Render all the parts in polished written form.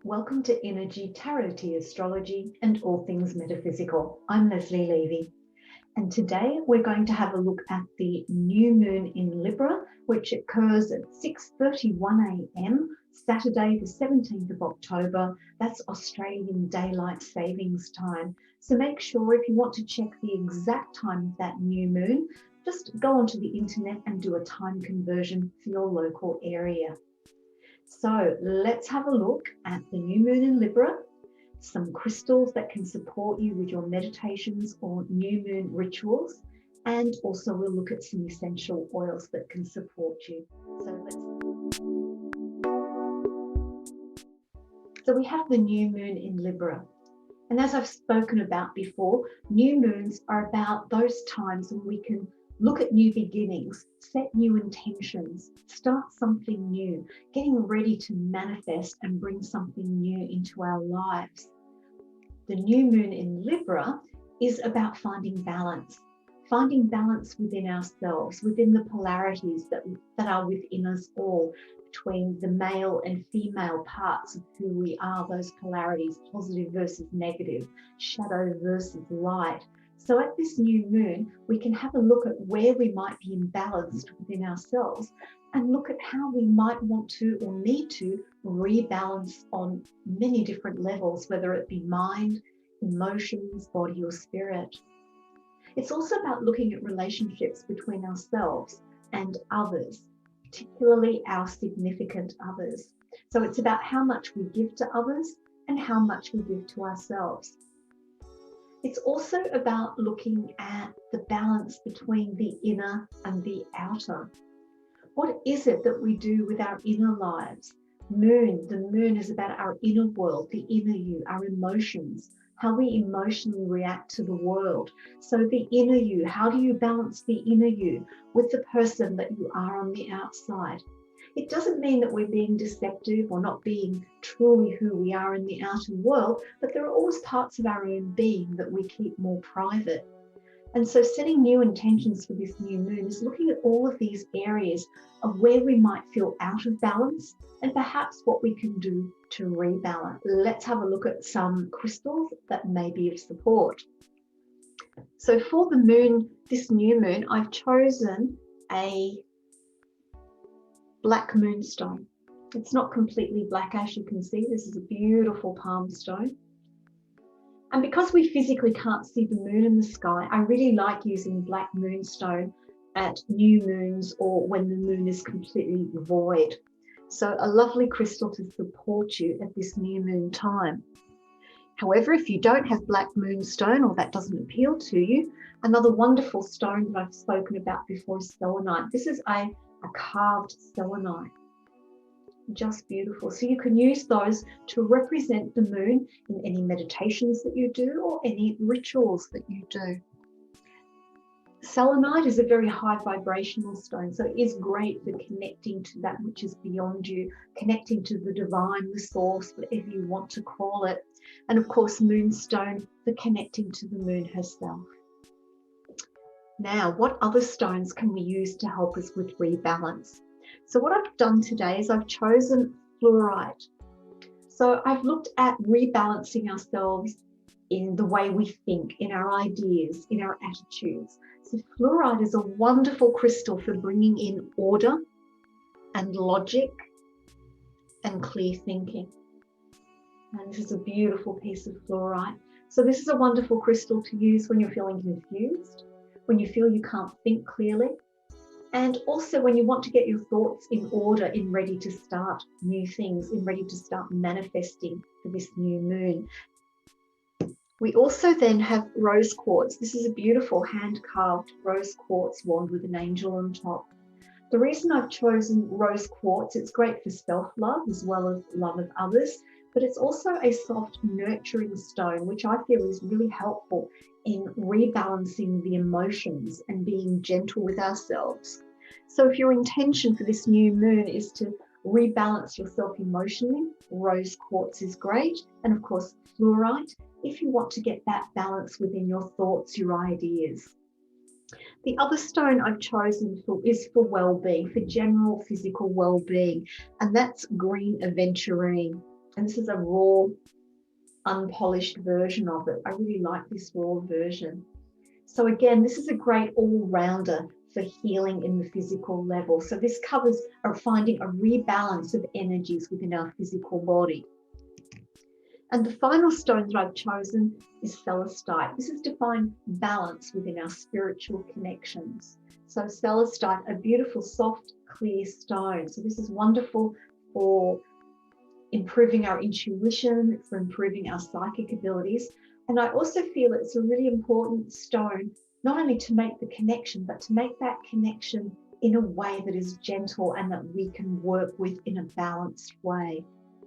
Welcome to Innerji, Tarot, Astrology, and all things metaphysical. I'm Lesley Levy, and today we're going to have a look at the new moon in Libra, which occurs at 6:31 a.m. Saturday, the 17th of October. That's Australian Daylight Savings Time. So make sure if you want to check the exact time of that new moon, just go onto the internet and do a time conversion for your local area. So let's have a look at the new moon in Libra, some crystals that can support you with your meditations or new moon rituals, and also we'll look at some essential oils that can support you. So we have the new moon in Libra. And as I've spoken about before, new moons are about those times when we can look at new beginnings, set new intentions, start something new, getting ready to manifest and bring something new into our lives. The new moon in Libra is about finding balance within ourselves, within the polarities that are within us all, between the male and female parts of who we are, those polarities, positive versus negative, shadow versus light. So at this new moon, we can have a look at where we might be imbalanced within ourselves and look at how we might want to or need to rebalance on many different levels, whether it be mind, emotions, body, or spirit. It's also about looking at relationships between ourselves and others, particularly our significant others. So it's about how much we give to others and how much we give to ourselves. It's also about looking at the balance between the inner and the outer. What is it that we do with our inner lives? The moon is about our inner world, the inner you, our emotions, how we emotionally react to the world. So the inner you, how do you balance the inner you with the person that you are on the outside? It doesn't mean that we're being deceptive or not being truly who we are in the outer world, but there are always parts of our own being that we keep more private. And so setting new intentions for this new moon is looking at all of these areas of where we might feel out of balance and perhaps what we can do to rebalance. Let's have a look at some crystals that may be of support. So for the moon, this new moon, I've chosen a black moonstone. It's not completely black, as you can see. This is a beautiful palm stone. And because we physically can't see the moon in the sky, I really like using black moonstone at new moons or when the moon is completely void. So a lovely crystal to support you at this new moon time. However, if you don't have black moonstone or that doesn't appeal to you, another wonderful stone that I've spoken about before is selenite. This is a carved selenite. Just beautiful. So you can use those to represent the moon in any meditations that you do or any rituals that you do. Selenite is a very high vibrational stone, so it is great for connecting to that which is beyond you, connecting to the divine, the source, whatever you want to call it. And of course, moonstone for connecting to the moon herself. Now, what other stones can we use to help us with rebalance? So what I've done today is I've chosen fluoride. So I've looked at rebalancing ourselves in the way we think, in our ideas, in our attitudes. So fluoride is a wonderful crystal for bringing in order and logic and clear thinking. And this is a beautiful piece of fluoride. So this is a wonderful crystal to use when you're feeling confused, when you feel you can't think clearly, and also when you want to get your thoughts in order, in ready to start new things, in ready to start manifesting for this new moon. We also then have rose quartz. This is a beautiful hand-carved rose quartz wand with an angel on top. The reason I've chosen rose quartz, it's great for self-love as well as love of others, but it's also a soft, nurturing stone, which I feel is really helpful in rebalancing the emotions and being gentle with ourselves. So if your intention for this new moon is to rebalance yourself emotionally, rose quartz is great. And of course, fluoride, if you want to get that balance within your thoughts, your ideas. The other stone I've chosen is for well-being, for general physical well-being, and that's green aventurine. And this is a raw, unpolished version of it. I really like this raw version. So again, this is a great all-rounder for healing in the physical level. So this covers finding a rebalance of energies within our physical body. And the final stone that I've chosen is celestite. This is to find balance within our spiritual connections. So celestite, a beautiful, soft, clear stone. So this is wonderful for improving our intuition, for improving our psychic abilities. And I also feel it's a really important stone, not only to make the connection, but to make that connection in a way that is gentle and that we can work with in a balanced way.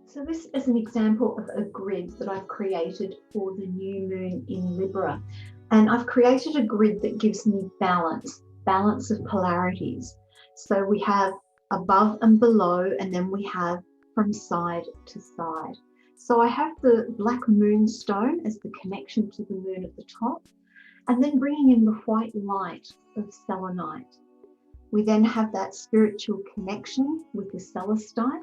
So this is an example of a grid that I've created for the new moon in Libra. And I've created a grid that gives me balance of polarities. So we have above and below, and then we have from side to side. So I have the black moonstone as the connection to the moon at the top, and then bringing in the white light of selenite. We then have that spiritual connection with the celestite.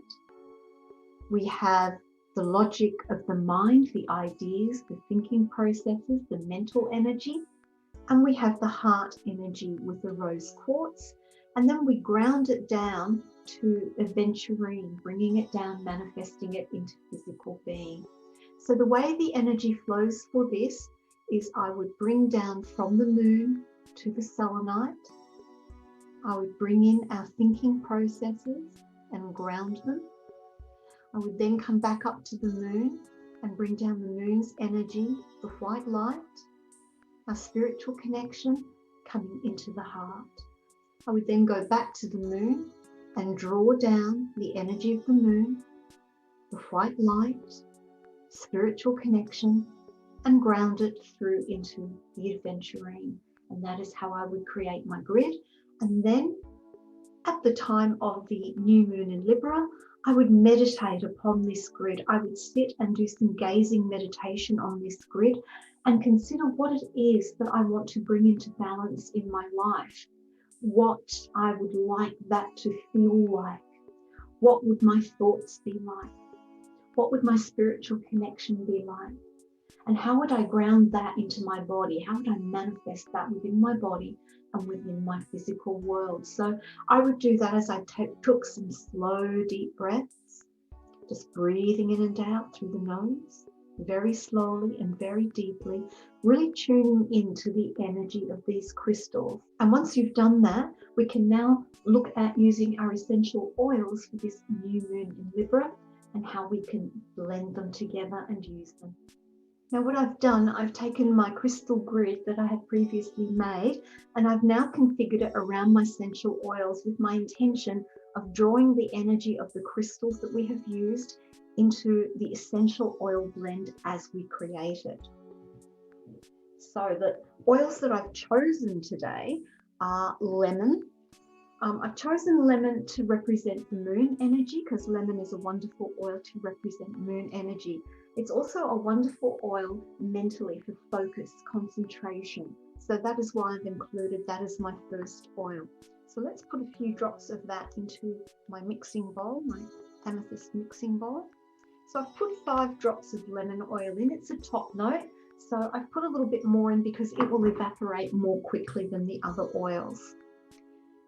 We have the logic of the mind, the ideas, the thinking processes, the mental energy, and we have the heart energy with the rose quartz. And then we ground it down to aventurine, bringing it down, manifesting it into physical being. So the way the energy flows for this is I would bring down from the moon to the selenite. I would bring in our thinking processes and ground them. I would then come back up to the moon and bring down the moon's energy, the white light, our spiritual connection coming into the heart. I would then go back to the moon and draw down the energy of the moon, the white light, spiritual connection, and ground it through into the aventurine. And that is how I would create my grid. And then at the time of the new moon in Libra, I would meditate upon this grid. I would sit and do some gazing meditation on this grid and consider what it is that I want to bring into balance in my life. What I would like that to feel like. What would my thoughts be like? What would my spiritual connection be like? And how would I ground that into my body? How would I manifest that within my body and within my physical world? So I would do that as I took some slow, deep breaths, just breathing in and out through the nose, very slowly and very deeply, really tuning into the energy of these crystals. And once you've done that, we can now look at using our essential oils for this new moon in Libra and how we can blend them together and use them. Now what I've done, I've taken my crystal grid that I had previously made, and I've now configured it around my essential oils with my intention of drawing the energy of the crystals that we have used into the essential oil blend as we create it. So the oils that I've chosen today are lemon. I've chosen lemon to represent the moon energy because lemon is a wonderful oil to represent moon energy. It's also a wonderful oil mentally for focus, concentration. So that is why I've included that as my first oil. So let's put a few drops of that into my mixing bowl, my amethyst mixing bowl. So I've put 5 drops of lemon oil in. It's a top note. So I've put a little bit more in because it will evaporate more quickly than the other oils.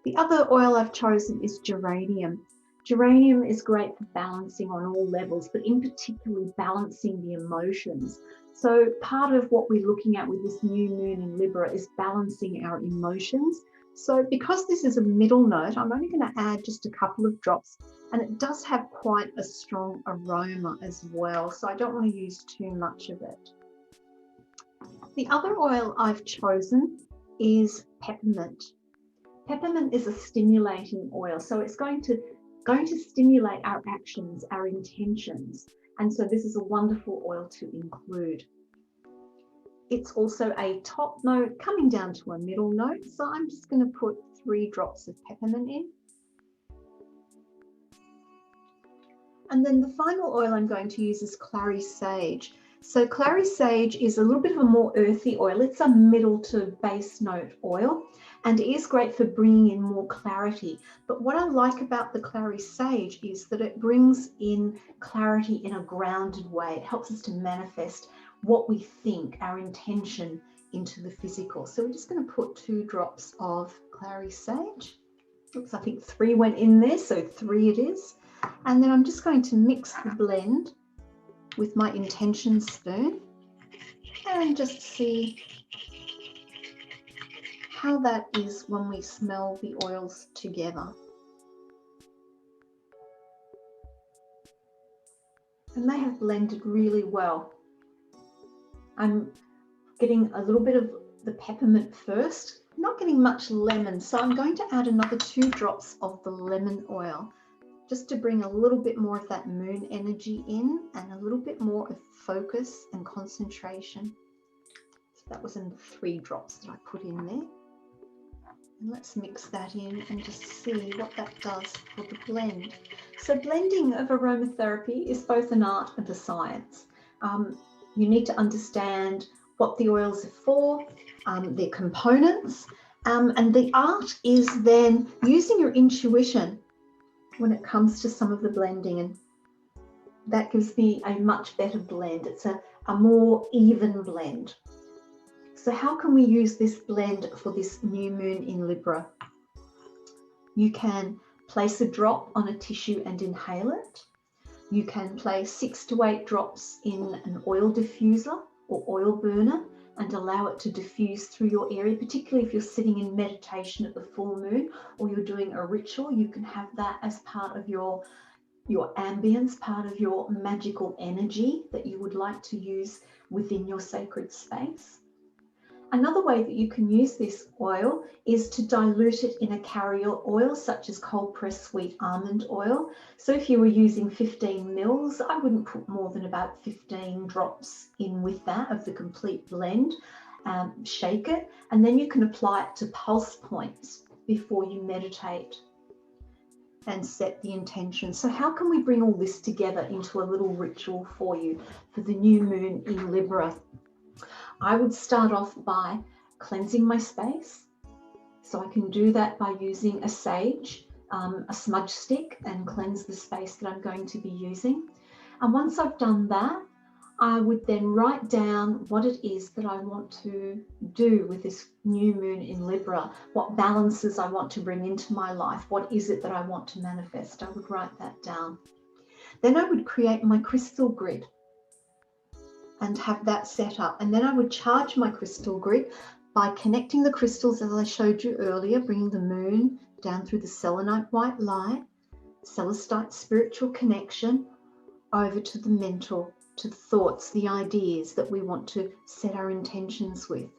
The other oil I've chosen is geranium. Geranium is great for balancing on all levels, but in particular balancing the emotions. So part of what we're looking at with this new moon in Libra is balancing our emotions. So because this is a middle note, I'm only going to add just a couple of drops, and it does have quite a strong aroma as well. So I don't want to use too much of it. The other oil I've chosen is peppermint. Peppermint is a stimulating oil, so it's going to stimulate our actions, our intentions, and so this is a wonderful oil to include. It's also a top note coming down to a middle note, so I'm just going to put 3 drops of peppermint in. And then the final oil I'm going to use is Clary Sage. So Clary Sage is a little bit of a more earthy oil. It's a middle to base note oil. and it is great for bringing in more clarity. But what I like about the Clary Sage is that it brings in clarity in a grounded way. It helps us to manifest what we think, our intention, into the physical. So we're just going to put 2 drops of Clary Sage. Oops, I think 3 went in there, so 3 it is. And then I'm just going to mix the blend with my intention spoon and just see how that is when we smell the oils together. And they have blended really well. I'm getting a little bit of the peppermint first, not getting much lemon, so I'm going to add another 2 drops of the lemon oil just to bring a little bit more of that moon energy in and a little bit more of focus and concentration. So that was in the 3 drops that I put in there. And let's mix that in and just see what that does for the blend. So blending of aromatherapy is both an art and a science. You need to understand what the oils are for, their components, and the art is then using your intuition when it comes to some of the blending, and that gives me a much better blend. It's a more even blend. So how can we use this blend for this new moon in Libra? You can place a drop on a tissue and inhale it. You can place 6 to 8 drops in an oil diffuser or oil burner and allow it to diffuse through your area, particularly if you're sitting in meditation at the full moon or you're doing a ritual. You can have that as part of your ambience, part of your magical energy that you would like to use within your sacred space. Another way that you can use this oil is to dilute it in a carrier oil, such as cold pressed sweet almond oil. So if you were using 15 mils, I wouldn't put more than about 15 drops in with that of the complete blend. Shake it, and then you can apply it to pulse points before you meditate and set the intention. So how can we bring all this together into a little ritual for you for the new moon in Libra? I would start off by cleansing my space. So I can do that by using a sage, a smudge stick, and cleanse the space that I'm going to be using. And once I've done that, I would then write down what it is that I want to do with this new moon in Libra, what balances I want to bring into my life, what is it that I want to manifest. I would write that down. Then I would create my crystal grid and have that set up. And then I would charge my crystal grid by connecting the crystals as I showed you earlier, bringing the moon down through the selenite white light, celestite spiritual connection, over to the mental, to the thoughts, the ideas that we want to set our intentions with.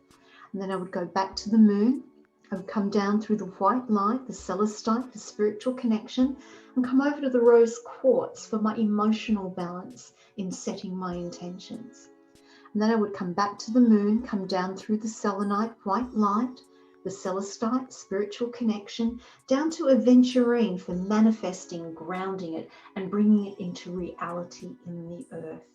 And then I would go back to the moon. I would come down through the white light, the celestite, the spiritual connection, and come over to the rose quartz for my emotional balance in setting my intentions. And then I would come back to the moon, come down through the selenite white light, the celestite spiritual connection, down to aventurine for manifesting, grounding it, and bringing it into reality in the earth.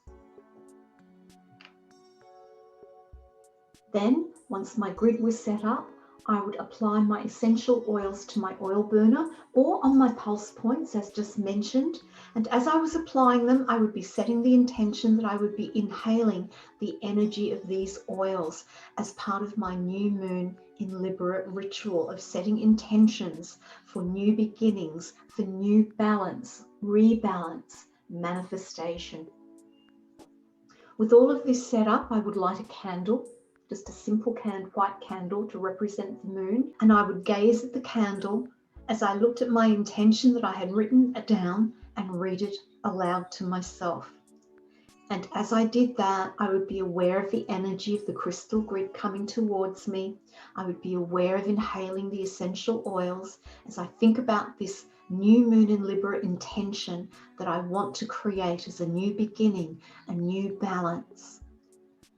Then, once my grid was set up, I would apply my essential oils to my oil burner or on my pulse points, as just mentioned. And as I was applying them, I would be setting the intention that I would be inhaling the energy of these oils as part of my new moon in Libra ritual of setting intentions for new beginnings, for new balance, rebalance, manifestation. With all of this set up, I would light a candle, just a simple white candle to represent the moon. And I would gaze at the candle as I looked at my intention that I had written down and read it aloud to myself. And as I did that, I would be aware of the energy of the crystal grid coming towards me. I would be aware of inhaling the essential oils as I think about this new moon in Libra intention that I want to create as a new beginning, a new balance.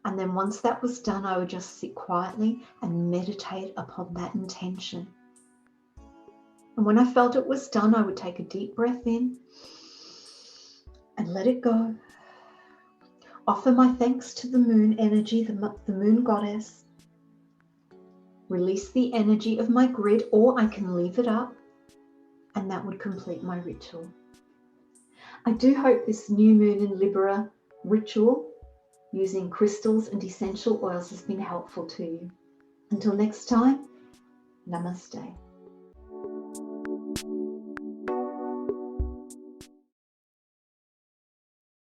And then once that was done, I would just sit quietly and meditate upon that intention. And when I felt it was done, I would take a deep breath in and let it go. Offer my thanks to the moon energy, the moon goddess. release the energy of my grid, or I can leave it up, and that would complete my ritual. I do hope this new moon in Libra ritual using crystals and essential oils has been helpful to you. Until next time, namaste.